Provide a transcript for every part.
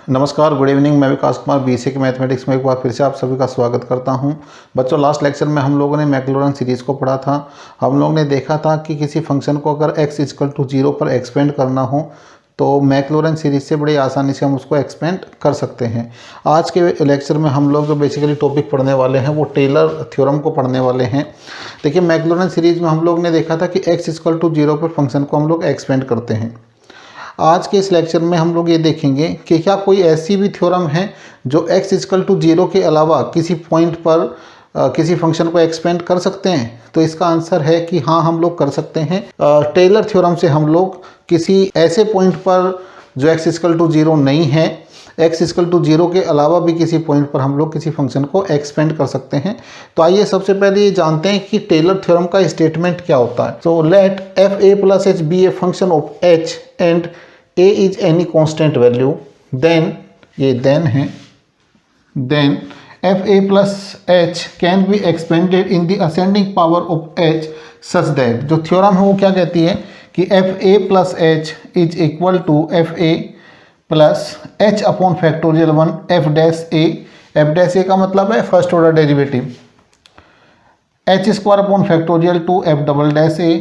नमस्कार, good evening. मैं विकास Kumar BSc के मैथमेटिक्स में एक बार फिर से आप सभी का स्वागत करता हूं। बच्चों, लास्ट लेक्चर में हम लोगों ने मैक्लॉरेन सीरीज़ को पढ़ा था। हम लोगों ने देखा था कि किसी फंक्शन को अगर x इक्वल टू 0 पर एक्सपेंड करना हो तो मैक्लॉरेन सीरीज़ से बड़ी आसानी से हम उसको एक्सपेंड कर सकते हैं। आज के लेक्चर में हम लोग जो बेसिकली टॉपिक पढ़ने वाले हैं वो टेलर थ्योरम को पढ़ने वाले हैं। देखिए, मैक्लॉरेन सीरीज़ में हम लोग ने देखा था कि x इक्वल टू 0 पर फंक्शन को हम लोग एक्सपेंड करते हैं। आज के इस लेक्चर में हम लोग ये देखेंगे कि क्या कोई ऐसी भी थ्योरम है जो x इक्वल टू 0 के अलावा किसी पॉइंट पर किसी फंक्शन को एक्सपेंड कर सकते हैं। तो इसका आंसर है कि हाँ, हम लोग कर सकते हैं। टेलर थ्योरम से हम लोग किसी ऐसे पॉइंट पर जो x इक्वल टू 0 नहीं है, x इक्वल टू 0 के अलावा भी किसी पॉइंट पर हम लोग किसी फंक्शन को एक्सपेंड कर सकते हैं। तो आइए सबसे पहले ये जानते हैं कि टेलर थ्योरम का स्टेटमेंट क्या होता है। So let F A plus H be a function of h and a is any constant value, then ये then है, then f a plus h can be expanded in the ascending power of h such that, जो theorem है वो क्या कहती है कि f a plus h is equal to f a plus h upon factorial 1 f dash a का मतलब है first order derivative, h square upon factorial 2 f double dash a,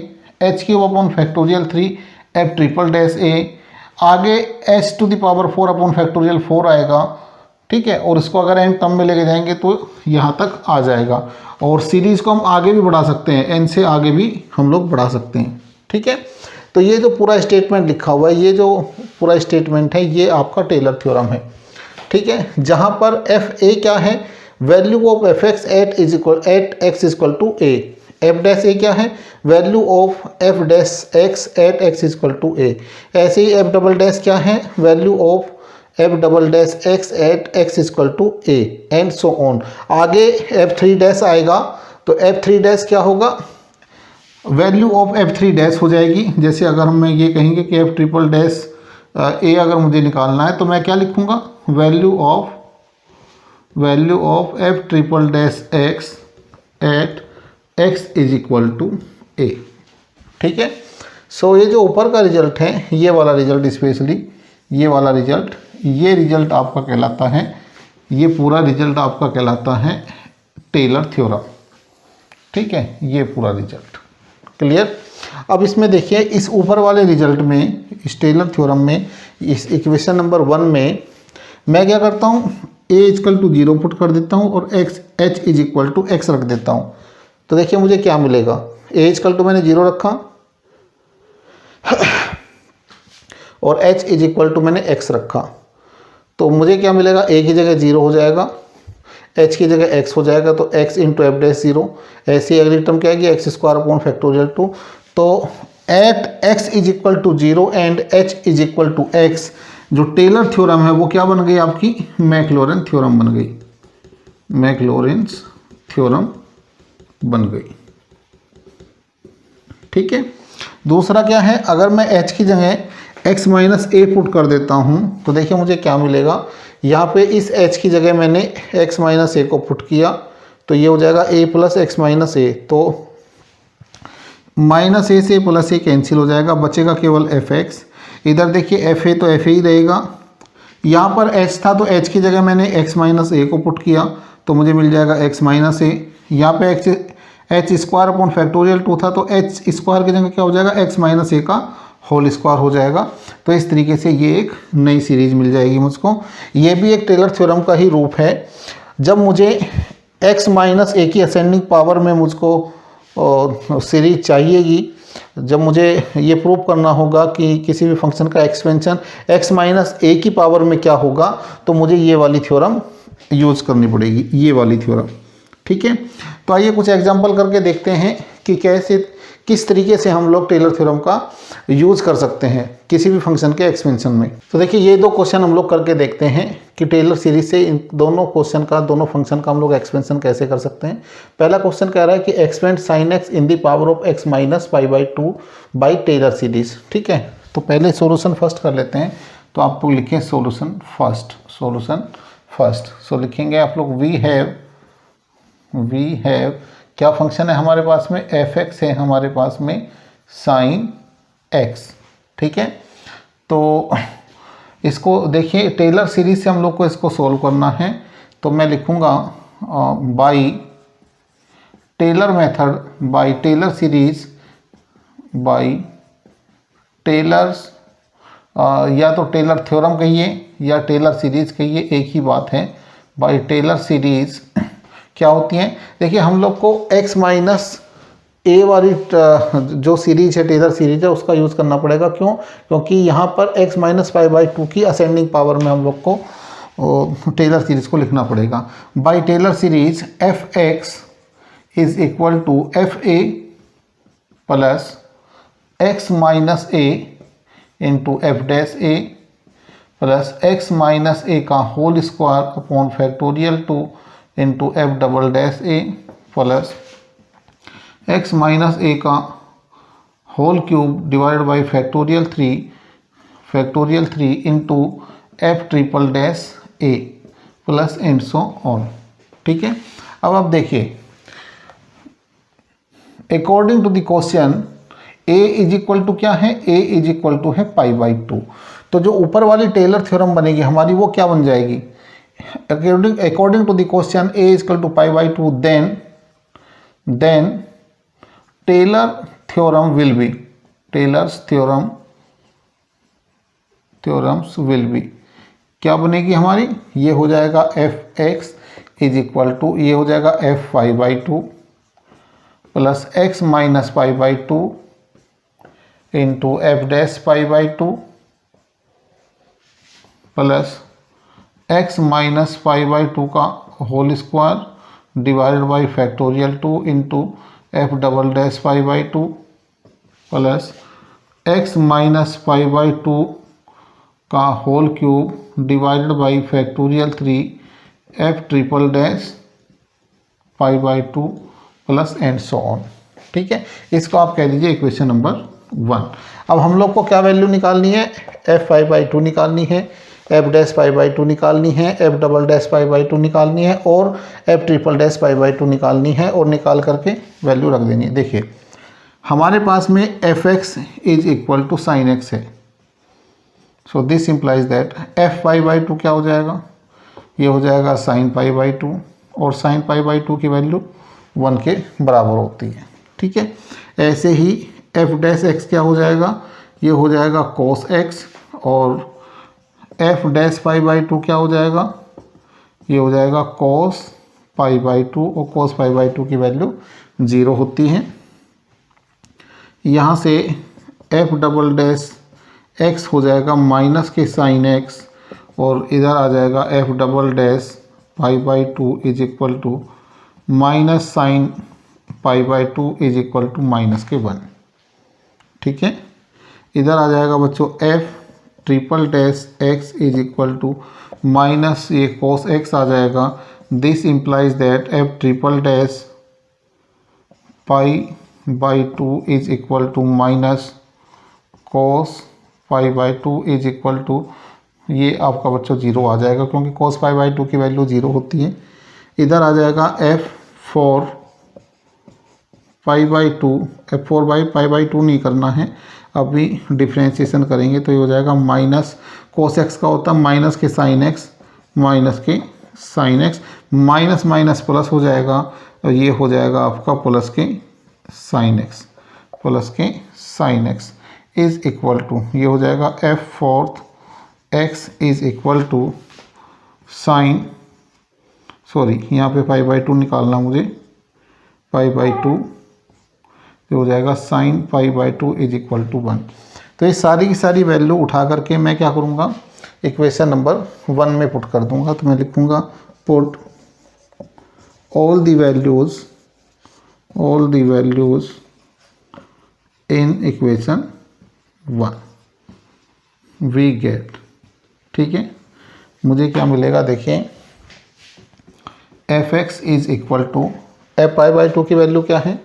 h cube upon factorial 3 f triple dash a, आगे h to the power 4 upon factorial 4 आएगा, ठीक है। और इसको अगर एन टर्म में लेके जाएंगे तो यहाँ तक आ जाएगा। और सीरीज़ को हम आगे भी बढ़ा सकते हैं, एन से आगे भी हम लोग बढ़ा सकते हैं, ठीक है। तो ये जो पूरा स्टेटमेंट लिखा हुआ है, ये जो पूरा स्टेटमेंट है, ये आपका टेलर थ्योरम है, ठीक है। जहाँ पर एफ ए क्या है, value of f x at x equal to a, f dash a क्या है, value of f dash x at x equal to a. ऐसे ही एफ डबल डैश क्या है, value of f double dash x at x equal to a, and so on. आगे f three dash आएगा तो f three dash क्या होगा, value of f three dash हो जाएगी। जैसे अगर हम ये कहेंगे कि एफ ट्रिपल डैश ए अगर मुझे निकालना है तो मैं क्या लिखूँगा, value of f triple dash x at x is equal to a, ठीक है। सो ये जो ऊपर का रिजल्ट है, ये वाला रिजल्ट, स्पेशली ये वाला रिजल्ट, ये रिजल्ट आपका कहलाता है, ये पूरा रिजल्ट आपका कहलाता है टेलर थ्योरम, ठीक है। ये पूरा रिजल्ट क्लियर। अब इसमें देखिए, इस ऊपर वाले रिजल्ट में, इस टेलर थ्योरम में, इस इक्वेशन नंबर 1 में मैं क्या करता हूँ, a इक्वल टू 0 पुट कर देता हूँ और h is equal to x रख देता हूँ। तो देखिए मुझे क्या मिलेगा, a इक्वल टू मैंने 0 रखा और h इज इक्वल टू मैंने x रखा, तो मुझे क्या मिलेगा, a की जगह 0 हो जाएगा, h की जगह x हो जाएगा, तो x इंटू एफ डैश 0। ऐसी अगली टर्म क्या है, एक्स स्क्वायर अपॉन फैक्टोरियल 2। तो at x is equal to 0 and h is equal to x, जो टेलर थ्योरम है वो क्या बन गई आपकी, मैक्लॉरेन थ्योरम बन गई, मैक्लॉरेंस थ्योरम बन गई, ठीक है। दूसरा क्या है, अगर मैं h की जगह x माइनस ए पुट कर देता हूं तो देखिए मुझे क्या मिलेगा, यहाँ पे इस h की जगह मैंने x माइनस ए को पुट किया तो ये हो जाएगा a प्लस एक्स माइनस ए। तो माइनस ए से प्लस ए कैंसिल हो जाएगा, बचेगा केवल एफ एक्स। इधर देखिए एफ ए तो एफ ए ही रहेगा, यहाँ पर h था तो h की जगह मैंने x माइनस ए को पुट किया तो मुझे मिल जाएगा x माइनस ए। यहाँ पे एच स्क्वायर अपॉन फैक्टोरियल 2 था तो एच स्क्वायर की जगह क्या हो जाएगा, x माइनस ए का होल स्क्वायर हो जाएगा। तो इस तरीके से ये एक नई सीरीज मिल जाएगी मुझको। ये भी एक टेलर थ्योरम का ही रूप है। जब मुझे x माइनस ए की असेंडिंग पावर में मुझको सीरीज चाहिएगी, जब मुझे ये प्रूव करना होगा कि किसी भी फंक्शन का एक्सपेंशन x माइनस ए की पावर में क्या होगा, तो मुझे ये वाली थ्योरम यूज़ करनी पड़ेगी, ये वाली थ्योरम, ठीक है। तो आइए कुछ एग्जांपल करके देखते हैं कि कैसे, किस तरीके से हम लोग टेलर थ्योरम का यूज़ कर सकते हैं किसी भी फंक्शन के एक्सपेंशन में। तो देखिए ये दो क्वेश्चन हम लोग करके देखते हैं कि टेलर सीरीज से इन दोनों क्वेश्चन का, दोनों फंक्शन का हम लोग एक्सपेंशन कैसे कर सकते हैं। पहला क्वेश्चन कह रहा है कि expand sine X in the power of X minus pi by 2 by Taylor series, ठीक है। तो पहले सोल्यूशन फर्स्ट कर लेते हैं। तो आप लोग लिखें सोल्यूशन फर्स्ट। सो लिखेंगे आप लोग वी हैव क्या फंक्शन है हमारे पास में, एफ एक्स है हमारे पास में साइन एक्स, ठीक है। तो इसको देखिए टेलर सीरीज से हम लोग को इसको सोल्व करना है, तो मैं लिखूँगा by Taylor method, by Taylor series, by Taylor's या तो टेलर थ्योरम कहिए या टेलर सीरीज कहिए, एक ही बात है। बाई टेलर सीरीज क्या होती है, देखिए हम लोग को x माइनस ए वाली जो सीरीज है, टेलर सीरीज है, उसका यूज़ करना पड़ेगा। क्यों? क्योंकि यहाँ पर x minus pi by two की असेंडिंग पावर में हम लोग को टेलर सीरीज को लिखना पड़ेगा। By Taylor series f x is equal to F A plus x minus a into f dash A plus x minus a का whole square upon factorial 2 into F double dash A plus x minus a का whole cube divide by factorial 3 into F triple dash A plus and so on. ठीक है, अब आप देखिए according to the question a is equal to क्या है, a is equal to है पाई by to. तो जो ऊपर वाली टेलर थ्योरम बनेगी हमारी वो क्या बन जाएगी, according to the question a is equal to pi by two, then Taylor theorem will be, Taylor's theorems will be क्या बनेगी हमारी, ये हो जाएगा f x is equal to, ये हो जाएगा f pi by two plus x minus pi by two into f dash pi by two plus x minus pi by two का whole square divided by factorial 2 into F double dash pi by two plus x minus pi by two का whole cube divided by factorial 3 F triple dash pi by two plus and so on. ठीक है, इसको आप कह लीजिए equation number 1। अब हम लोग को क्या वैल्यू निकालनी है, एफ पाई बाई टू निकालनी है, F dash pi by to निकालनी है, F double dash pi by to निकालनी है और F triple dash pi by to निकालनी है और निकाल करके वैल्यू रख देनी है। देखिए हमारे पास में f x is equal to sine x है, so this implies that f pi by two क्या हो जाएगा, ये हो जाएगा साइन पाई बाई टू और साइन पाई बाई टू की वैल्यू 1 के बराबर होती है। ठीक है, ऐसे ही एफ डैश एक्स क्या हो जाएगा, ये हो जाएगा कोस एक्स और F dash pi by two क्या हो जाएगा, ये हो जाएगा कोस पाई बाई टू और कोस पाई बाई टू की वैल्यू 0 होती है। यहाँ से एफ डबल डैश एक्स हो जाएगा माइनस के साइन एक्स और इधर आ जाएगा F double dash pi by two is equal to minus sine pi by two is equal to minus के 1। ठीक है, इधर आ जाएगा बच्चों F triple dash X is equal to minus ये कोस एक्स आ जाएगा। This implies that F triple dash pi by two is equal to minus cos pi by two is equal to, ये आपका बच्चों 0 आ जाएगा क्योंकि कोस पाई बाई टू की वैल्यू 0 होती है। इधर आ जाएगा F 4 pi by to, F 4 by pi by to नहीं करना है, अभी डिफ्रेंशिएशन करेंगे तो ये हो जाएगा माइनस कोस एक्स का होता है माइनस के साइन एक्स, माइनस के sine X, minus minus plus हो जाएगा और ये हो जाएगा आपका प्लस के साइन एक्स, प्लस के sine X is equal to, ये हो जाएगा F fourth X is equal to sine, sorry यहाँ पे पाई बाई टू निकालना मुझे, पाई बाई टू, ये हो जाएगा sine pi by two is equal to 1। तो ये सारी की सारी वैल्यू उठा करके मैं क्या करूँगा, इक्वेशन नंबर 1 में पुट कर दूँगा। तो मैं लिखूँगा put all the values in equation 1 we get. ठीक है, मुझे क्या मिलेगा, देखिए F x is equal to F pi by two की वैल्यू क्या है,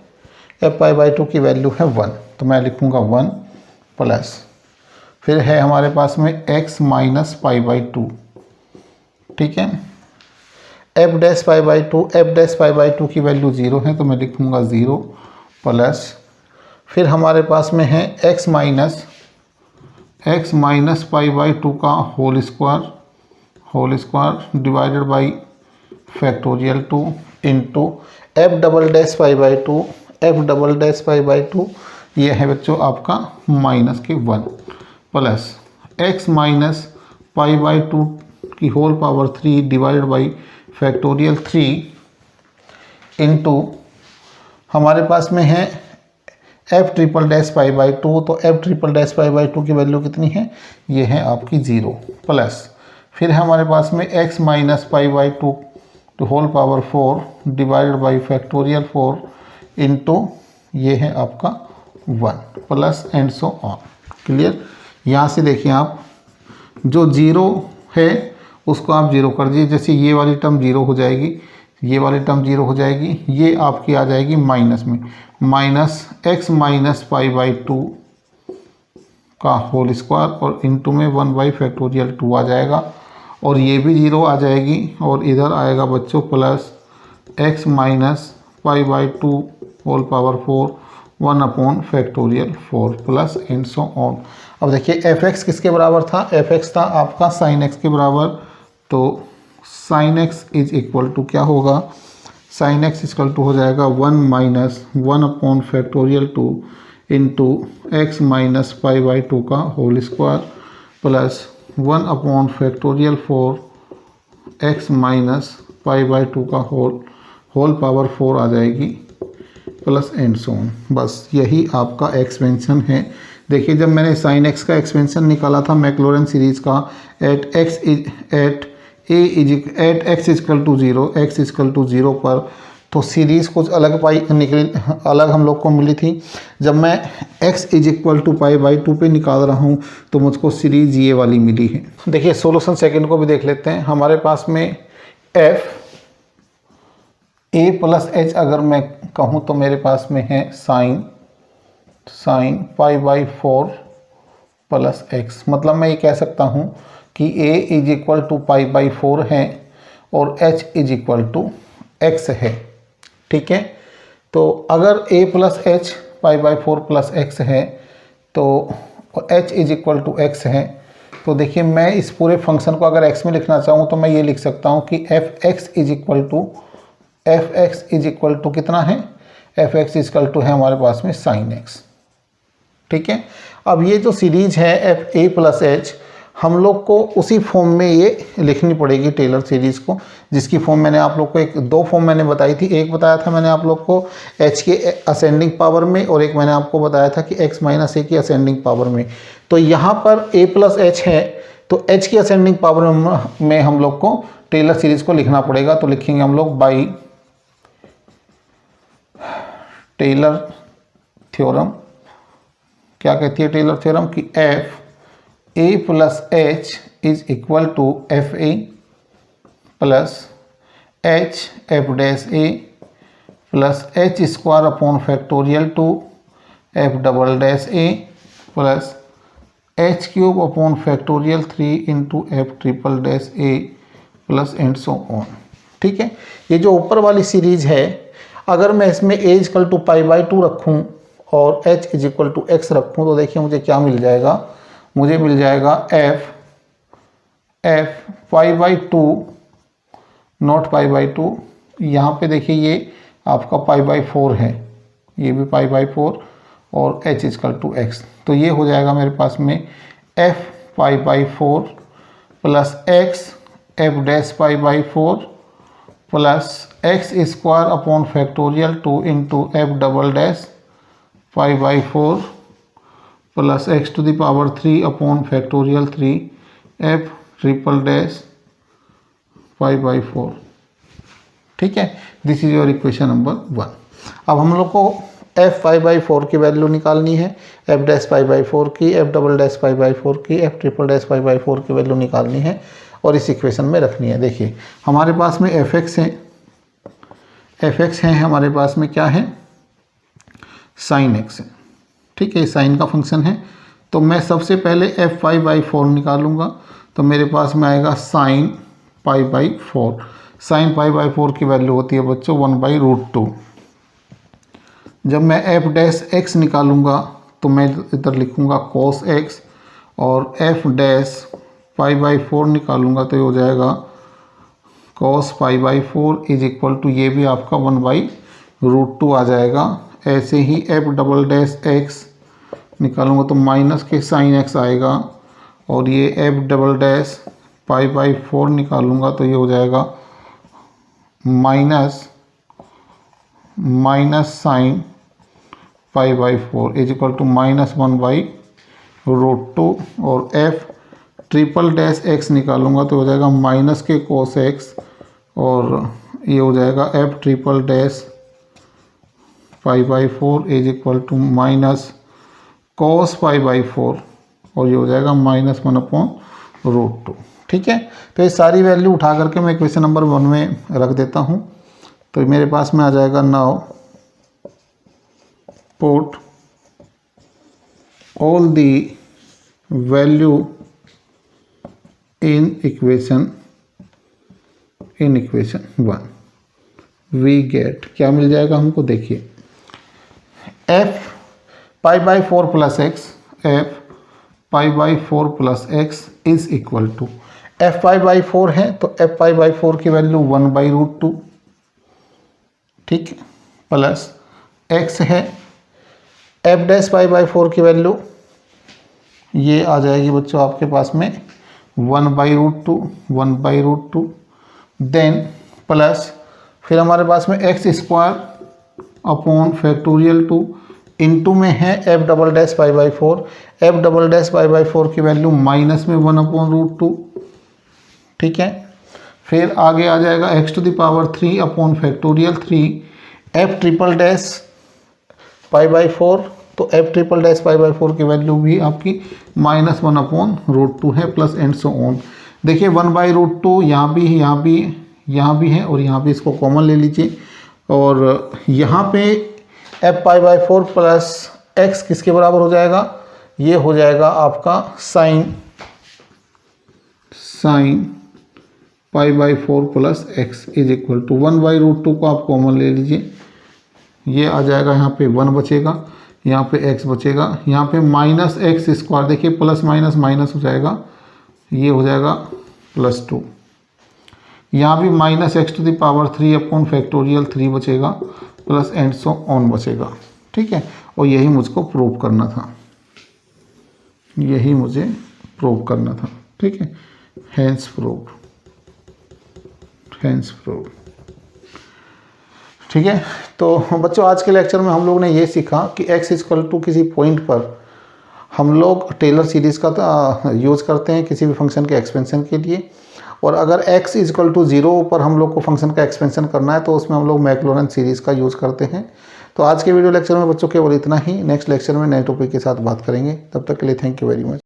एफ पाई बाई टू की वैल्यू है 1, तो मैं लिखूँगा 1 प्लस, फिर है हमारे पास में x minus pi by to. ठीक है, F dash pi by to, F dash pi by two की वैल्यू 0 है तो मैं लिखूँगा 0 प्लस, फिर हमारे पास में है x minus x minus pi by 2 का whole square divided by factorial 2 into F double dash pi by 2, F double dash pi by 2 ये है बच्चों आपका माइनस के 1 plus x minus pi by 2 की whole power 3 divided by factorial 3 into हमारे पास में है F triple dash pi by 2, तो F triple dash pi by 2 की वैल्यू कितनी है, ये है आपकी 0 प्लस फिर हमारे पास में x minus pi by 2 to whole power 4 divided by factorial 4 into ये है आपका 1 plus and so on. Clear. यहाँ से देखिए आप जो 0 है उसको आप 0 कर दीजिए, जैसे ये वाली टर्म 0 हो जाएगी, ये वाली टर्म 0 हो जाएगी, ये आपकी आ जाएगी माइनस में, minus x minus pi by 2 का होल स्क्वायर और इंटू में 1 बाई फैक्टोरियल 2 आ जाएगा और ये भी 0 आ जाएगी और इधर आएगा बच्चों plus x minus pi by 2 whole power 4 1 upon factorial 4 plus and so on. अब देखिए fx किसके बराबर था, fx था आपका साइन x के बराबर, तो sine x is equal to क्या होगा, साइन x इक्वल टू हो जाएगा 1 minus 1 upon factorial 2 into X minus pi by 2 का whole square plus 1 upon factorial 4 X minus pi by 2 का होल पावर 4 आ जाएगी प्लस एंड सो ऑन। बस यही आपका एक्सपेंशन है। देखिए जब मैंने साइन एक्स का एक्सपेंशन निकाला था मैक्लोरन सीरीज का at x equal to 0, X equal to 0 पर, तो सीरीज़ कुछ अलग अलग हम लोग को मिली थी। जब मैं x is equal to pi by 2 पे निकाल रहा हूँ तो मुझको सीरीज़ ये वाली मिली है। देखिए सोल्यूशन सेकंड को भी देख लेते हैं। हमारे पास में f a प्लस एच अगर मैं कहूँ तो मेरे पास में है sine pi by 4 plus X, मतलब मैं ये कह सकता हूँ कि a is equal to pi by 4 है और h is equal to x है। ठीक है, तो अगर a plus H pi by 4 plus X है तो h is equal to X है, तो देखिए मैं इस पूरे फंक्शन को अगर x में लिखना चाहूँ तो मैं ये लिख सकता हूँ कि f(x) इज इक्वल टू कितना है, f(x) इज इक्वल टू है हमारे पास में साइन x। ठीक है, अब ये जो सीरीज है एफ ए प्लस एच, हम लोग को उसी फॉर्म में ये लिखनी पड़ेगी टेलर सीरीज़ को, जिसकी फॉर्म मैंने आप लोग को दो फॉर्म मैंने बताई थी। एक बताया था मैंने आप लोग को h के असेंडिंग पावर में और एक मैंने आपको बताया था कि x माइनस ए की असेंडिंग पावर में। तो यहाँ पर a प्लस एच है तो h की असेंडिंग पावर में हम लोग को टेलर सीरीज़ को लिखना पड़ेगा। तो लिखेंगे हम लोग बाई टेलर थ्योरम। क्या कहती है टेलर थ्योरम कि F A plus H is equal to F A plus H F dash A plus H square upon factorial 2 F double dash A plus H cube upon factorial 3 into F triple dash A plus and so on. ठीक है, ये जो ऊपर वाली series है अगर मैं इसमें A equal to pi by 2 रखूँ और h is equal to X रखूँ तो देखिए मुझे क्या मिल जाएगा, मुझे मिल जाएगा f pi by 2 not pi by 2। यहाँ पे देखिए ये आपका पाई बाई 4 है, ये भी पाई बाई 4 और h इक्वल टू एक्स, तो ये हो जाएगा मेरे पास में f pi by 4 plus X F dash pi by 4 plus X square upon factorial 2 into F double dash pi by 4 plus X to the power 3 upon factorial 3 F triple dash pi by 4। ठीक है, this is your equation number 1। अब हम लोग को F pi by 4 की value निकालनी है, F dash pi by 4 की, F double dash pi by 4 की, F triple dash pi by 4 की वैल्यू निकालनी है और इस इक्वेशन में रखनी है। देखिए हमारे पास में एफ एक्स है, एफ एक्स है हमारे पास में क्या है, साइन एक्स है। ठीक है, साइन का फंक्शन है, तो मैं सबसे पहले एफ पाई बाई 4 निकालूंगा तो मेरे पास में आएगा sign pi by 4। Sign pi by 4 की वैल्यू होती है बच्चों 1/√2। जब मैं एफ डैश एक्स निकालूंगा तो मैं इधर लिखूंगा कोस एक्स और एफ डैश पाई बाई 4 निकालूंगा तो ये हो जाएगा cos pi by 4 is equal to, ये भी आपका 1/√2 आ जाएगा। ऐसे ही एफ डबल डैश एक्स निकालूंगा तो माइनस के साइन एक्स आएगा, और ये F double dash pi by 4 निकालूंगा तो ये हो जाएगा minus sine pi by 4 is equal to -1/√2। और एफ ट्रिपल डैश एक्स निकालूंगा तो हो जाएगा माइनस के कोस एक्स, और ये हो जाएगा F triple dash pi by 4 is equal to minus cos pi by 4, और ये हो जाएगा -1/√2। ठीक है, तो ये सारी वैल्यू उठा करके मैं इक्वेशन नंबर 1 में रख देता हूँ। तो मेरे पास में आ जाएगा now put all the value in equation 1 we get, क्या मिल जाएगा हमको, देखिए F pi by 4 plus X, F pi by 4 plus X is equal to, F pi by 4 है तो एफ पाई बाई 4 की वैल्यू 1/√2, ठीक है, प्लस एक्स है एफ डैश पाई बाई 4 की वैल्यू ये आ जाएगी बच्चों आपके पास में 1/√2, देन प्लस फिर हमारे पास में x square upon factorial 2 into में है F double dash pi by 4, F double dash pi by 4 की वैल्यू माइनस में 1/√2, ठीक है। फिर आगे आ जाएगा X to the power 3 upon factorial 3 F triple dash pi by 4, तो F triple dash pi by 4 की वैल्यू भी आपकी -1/√2 है, प्लस एंड सो ऑन। देखिए 1/√2 यहाँ भी है और यहाँ भी, इसको कॉमन ले लीजिए, और यहाँ पे F pi by 4 plus X किसके बराबर हो जाएगा, ये हो जाएगा आपका sine pi by 4 plus X is equal to 1/√2 को आप कॉमन ले लीजिए, ये आ जाएगा, यहाँ पे 1 बचेगा, यहाँ पे x बचेगा, यहाँ पे माइनस एक्स स्क्वायर, देखिए प्लस माइनस माइनस हो जाएगा, ये हो जाएगा +2, यहाँ भी minus X to the power 3 upon factorial 3 बचेगा, प्लस एंड सो ऑन बचेगा, ठीक है। और यही मुझको प्रूव करना था, ठीक है, हैंस प्रूव, ठीक है। तो बच्चों आज के लेक्चर में हम लोग ने ये सीखा कि x इक्वल टू किसी पॉइंट पर हम लोग टेलर सीरीज़ का यूज़ करते हैं किसी भी फंक्शन के एक्सपेंशन के लिए, और अगर x इक्वल टू 0 पर हम लोग को फंक्शन का एक्सपेंशन करना है तो उसमें हम लोग मैक्लोरन सीरीज़ का यूज़ करते हैं। तो आज के वीडियो लेक्चर में बच्चों केवल इतना ही, नेक्स्ट लेक्चर में नए टॉपिक के साथ बात करेंगे, तब तक के लिए थैंक यू वेरी मच।